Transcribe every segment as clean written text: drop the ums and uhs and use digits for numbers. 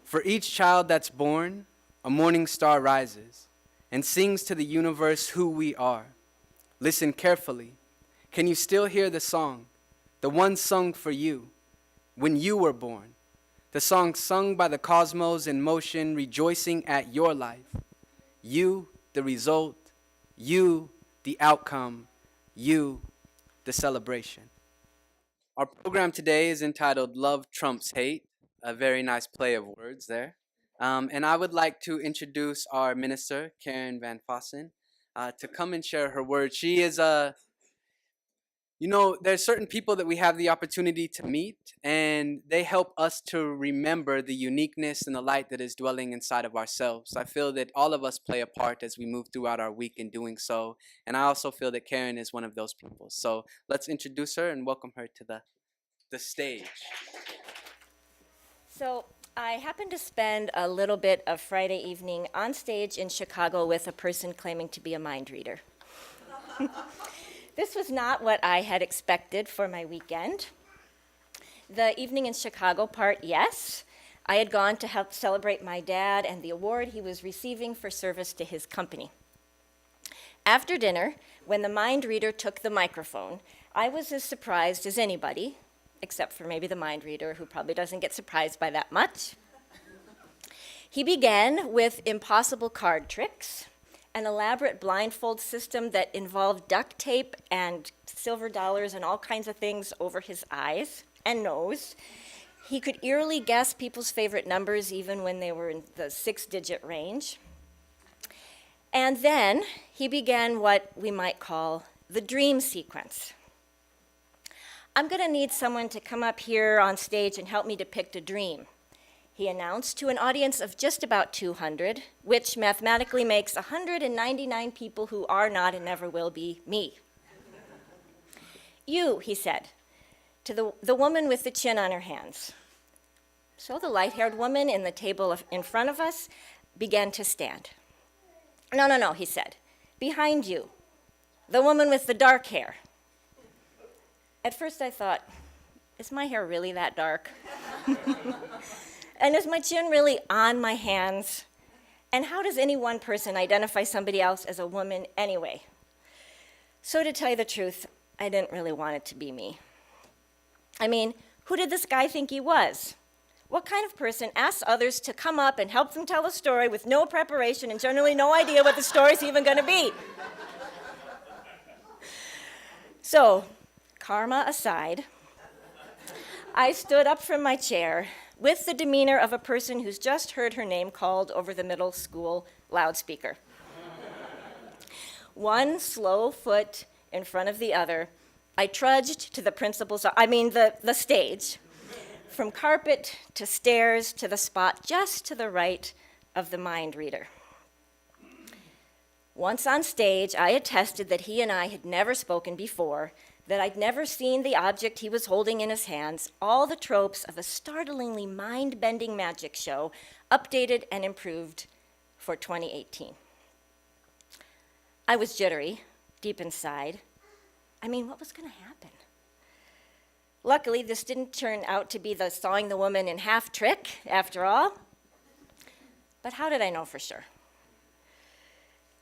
For each child that's born, a morning star rises and sings to the universe who we are. Listen carefully. Can you still hear the song? The one sung for you when you were born. The song sung by the cosmos in motion, rejoicing at your life. You, the result. You, the outcome. You, the celebration. Our program today is entitled Love Trumps Hate, a very nice play of words there. And I would like to introduce our minister, Karen Van Fossan, to come and share her words. She is there's certain people that we have the opportunity to meet, and they help us to remember the uniqueness and the light that is dwelling inside of ourselves. I feel that all of us play a part as we move throughout our week in doing so, and I also feel that Karen is one of those people. So let's introduce her and welcome her to the stage. So I happened to spend a little bit of Friday evening on stage in Chicago with a person claiming to be a mind reader. This was not what I had expected for my weekend. The evening in Chicago part, yes. I had gone to help celebrate my dad and the award he was receiving for service to his company. After dinner, when the mind reader took the microphone, I was as surprised as anybody, except for maybe the mind reader, who probably doesn't get surprised by that much. He began with impossible card tricks, an elaborate blindfold system that involved duct tape and silver dollars and all kinds of things over his eyes and nose. He could eerily guess people's favorite numbers even when they were in the 6-digit range. And then he began what we might call the dream sequence. I'm going to need someone to come up here on stage and help me depict a dream, he announced to an audience of just about 200, which mathematically makes 199 people who are not and never will be me. You, he said, to the woman with the chin on her hands. So the light-haired woman in the table in front of us began to stand. No, he said, behind you, the woman with the dark hair. At first I thought, is my hair really that dark? And is my chin really on my hands? And how does any one person identify somebody else as a woman anyway? So to tell you the truth, I didn't really want it to be me. I mean, who did this guy think he was? What kind of person asks others to come up and help them tell a story with no preparation and generally no idea what the story's even gonna be? So, karma aside, I stood up from my chair with the demeanor of a person who's just heard her name called over the middle school loudspeaker. One slow foot in front of the other, I trudged to the stage, from carpet to stairs to the spot just to the right of the mind reader. Once on stage, I attested that he and I had never spoken before, that I'd never seen the object he was holding in his hands, all the tropes of a startlingly mind-bending magic show, updated and improved for 2018. I was jittery, deep inside. I mean, what was gonna happen? Luckily, this didn't turn out to be the sawing the woman in half trick, after all. But how did I know for sure?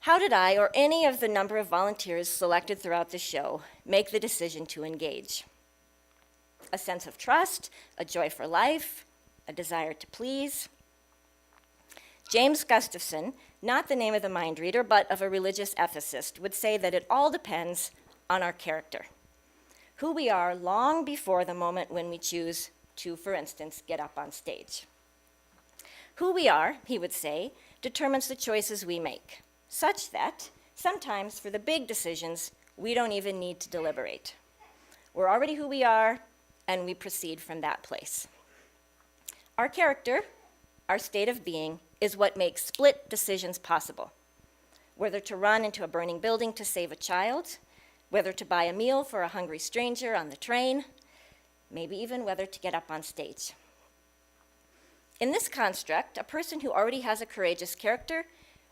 How did I, or any of the number of volunteers selected throughout the show, make the decision to engage? A sense of trust, a joy for life, a desire to please. James Gustafson, not the name of the mind reader, but of a religious ethicist, would say that it all depends on our character, who we are long before the moment when we choose to, for instance, get up on stage. Who we are, he would say, determines the choices we make, such that sometimes for the big decisions, we don't even need to deliberate. We're already who we are, and we proceed from that place. Our character, our state of being, is what makes split decisions possible. Whether to run into a burning building to save a child, whether to buy a meal for a hungry stranger on the train, maybe even whether to get up on stage. In this construct, a person who already has a courageous character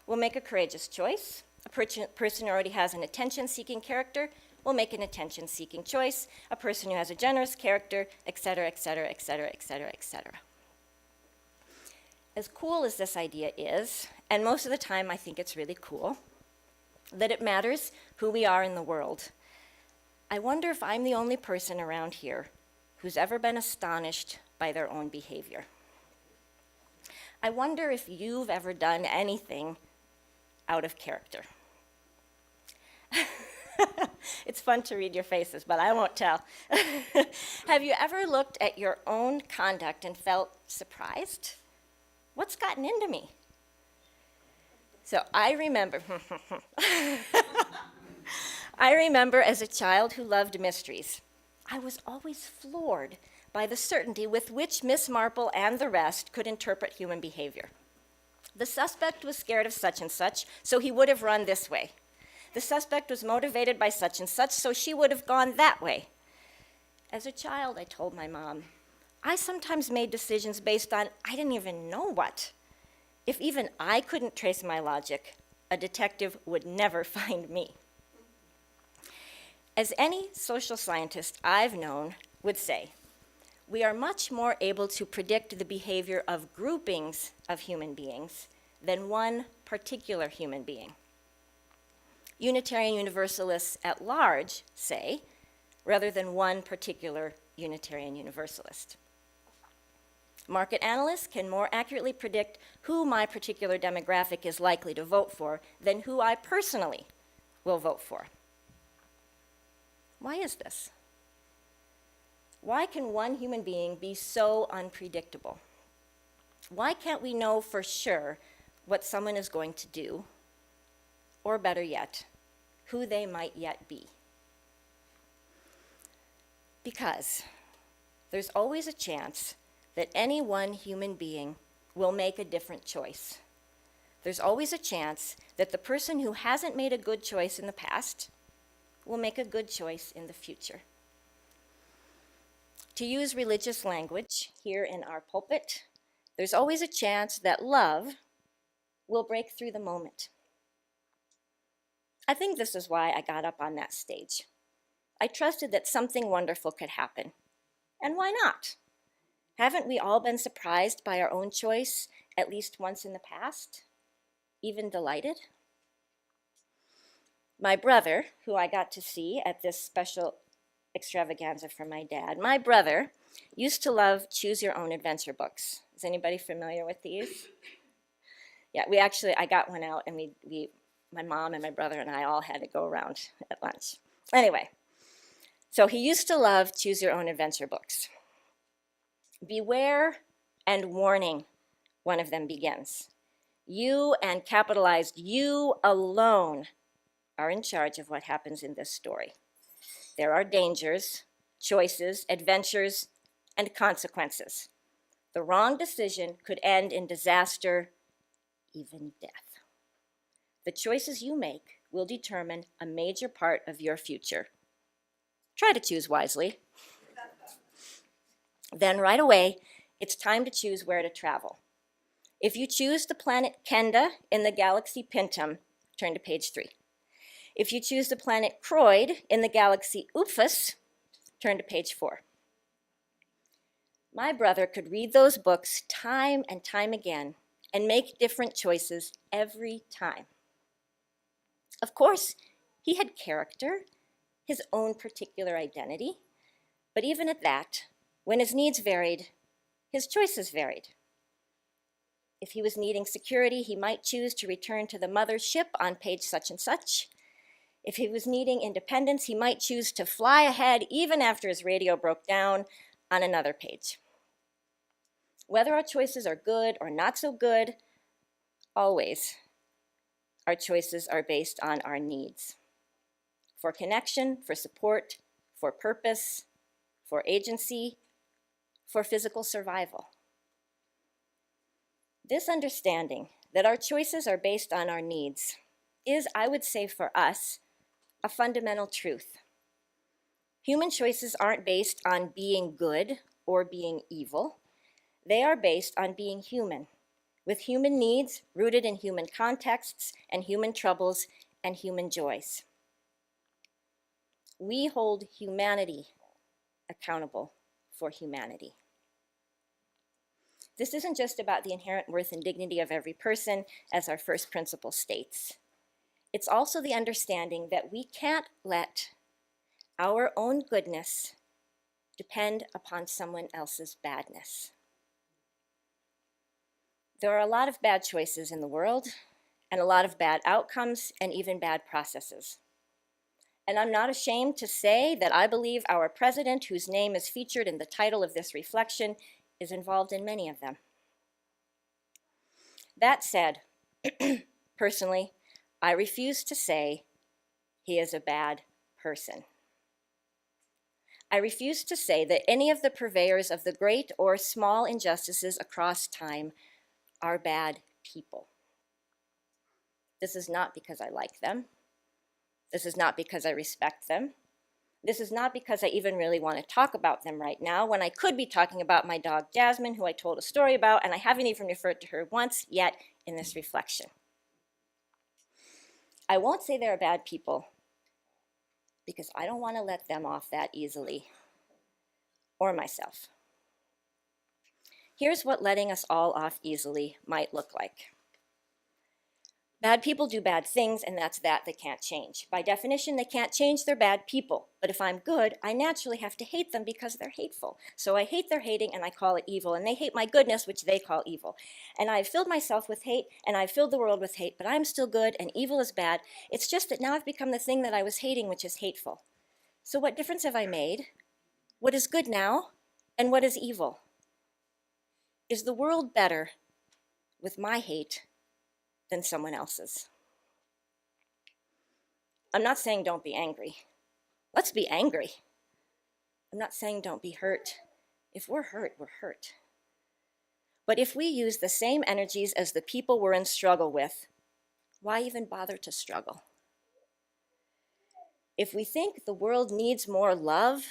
will make a courageous choice. A person who already has an attention-seeking character will make an attention-seeking choice. A person who has a generous character, et cetera, et cetera, et cetera, et cetera, et cetera. As cool as this idea is, and most of the time I think it's really cool, that it matters who we are in the world, I wonder if I'm the only person around here who's ever been astonished by their own behavior. I wonder if you've ever done anything out of character. It's fun to read your faces, but I won't tell. Have you ever looked at your own conduct and felt surprised? What's gotten into me? So I remember, as a child who loved mysteries, I was always floored by the certainty with which Miss Marple and the rest could interpret human behavior. The suspect was scared of such and such, so he would have run this way. The suspect was motivated by such and such, so she would have gone that way. As a child, I told my mom, I sometimes made decisions based on I didn't even know what. If even I couldn't trace my logic, a detective would never find me. As any social scientist I've known would say, we are much more able to predict the behavior of groupings of human beings than one particular human being. Unitarian Universalists at large say, rather than one particular Unitarian Universalist. Market analysts can more accurately predict who my particular demographic is likely to vote for than who I personally will vote for. Why is this? Why can one human being be so unpredictable? Why can't we know for sure what someone is going to do, or better yet, who they might yet be? Because there's always a chance that any one human being will make a different choice. There's always a chance that the person who hasn't made a good choice in the past will make a good choice in the future. To use religious language here in our pulpit, there's always a chance that love will break through the moment. I think this is why I got up on that stage. I trusted that something wonderful could happen. And why not? Haven't we all been surprised by our own choice at least once in the past? Even delighted? My brother, who I got to see at this special extravaganza for my dad, my brother used to love choose your own adventure books. Is anybody familiar with these? Yeah, I got one out and my mom and my brother and I all had to go around at lunch. Anyway, so he used to love choose your own adventure books. Beware and warning, one of them begins. You, and capitalized you alone, are in charge of what happens in this story. There are dangers, choices, adventures, and consequences. The wrong decision could end in disaster, even death. The choices you make will determine a major part of your future. Try to choose wisely. Then right away, it's time to choose where to travel. If you choose the planet Kenda in the galaxy Pintum, turn to page 3. If you choose the planet Croyd in the galaxy Uphus, turn to page 4. My brother could read those books time and time again and make different choices every time. Of course, he had character, his own particular identity, but even at that, when his needs varied, his choices varied. If he was needing security, he might choose to return to the mother ship on page such and such. If he was needing independence, he might choose to fly ahead even after his radio broke down on another page. Whether our choices are good or not so good, always our choices are based on our needs. For connection, for support, for purpose, for agency, for physical survival. This understanding that our choices are based on our needs is, I would say for us, a fundamental truth. Human choices aren't based on being good or being evil. They are based on being human, with human needs rooted in human contexts and human troubles and human joys. We hold humanity accountable for humanity. This isn't just about the inherent worth and dignity of every person, as our first principle states. It's also the understanding that we can't let our own goodness depend upon someone else's badness. There are a lot of bad choices in the world, and a lot of bad outcomes, and even bad processes. And I'm not ashamed to say that I believe our president, whose name is featured in the title of this reflection, is involved in many of them. That said, personally, I refuse to say he is a bad person. I refuse to say that any of the purveyors of the great or small injustices across time are bad people. This is not because I like them. This is not because I respect them. This is not because I even really want to talk about them right now, when I could be talking about my dog Jasmine, who I told a story about, and I haven't even referred to her once yet in this reflection. I won't say they're bad people because I don't want to let them off that easily, or myself. Here's what letting us all off easily might look like. Bad people do bad things, and that's that. They can't change. By definition, they can't change. They're bad people. But if I'm good, I naturally have to hate them because they're hateful. So I hate their hating, and I call it evil. And they hate my goodness, which they call evil. And I've filled myself with hate, and I've filled the world with hate, but I'm still good, and evil is bad. It's just that now I've become the thing that I was hating, which is hateful. So what difference have I made? What is good now, and what is evil? Is the world better with my hate than someone else's? I'm not saying don't be angry. Let's be angry. I'm not saying don't be hurt. If we're hurt, we're hurt. But if we use the same energies as the people we're in struggle with, why even bother to struggle? If we think the world needs more love,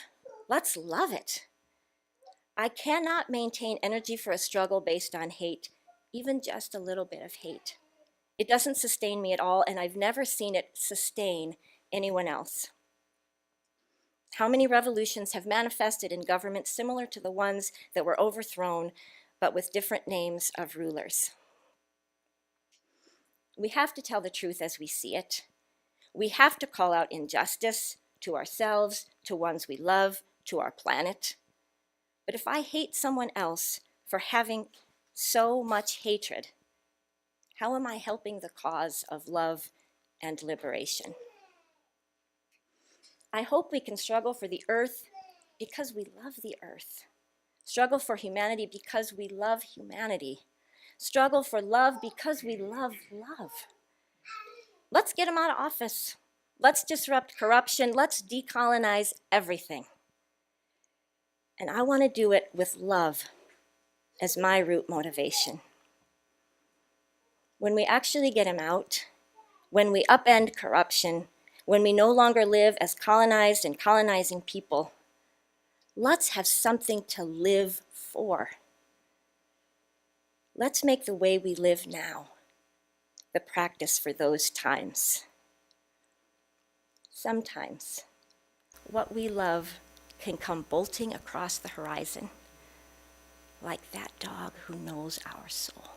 let's love it. I cannot maintain energy for a struggle based on hate, even just a little bit of hate. It doesn't sustain me at all, and I've never seen it sustain anyone else. How many revolutions have manifested in governments similar to the ones that were overthrown, but with different names of rulers? We have to tell the truth as we see it. We have to call out injustice to ourselves, to ones we love, to our planet. But if I hate someone else for having so much hatred, how am I helping the cause of love and liberation? I hope we can struggle for the earth because we love the earth. Struggle for humanity because we love humanity. Struggle for love because we love love. Let's get them out of office. Let's disrupt corruption. Let's decolonize everything. And I want to do it with love as my root motivation. When we actually get him out, when we upend corruption, when we no longer live as colonized and colonizing people, let's have something to live for. Let's make the way we live now the practice for those times. Sometimes what we love can come bolting across the horizon like that dog who knows our soul.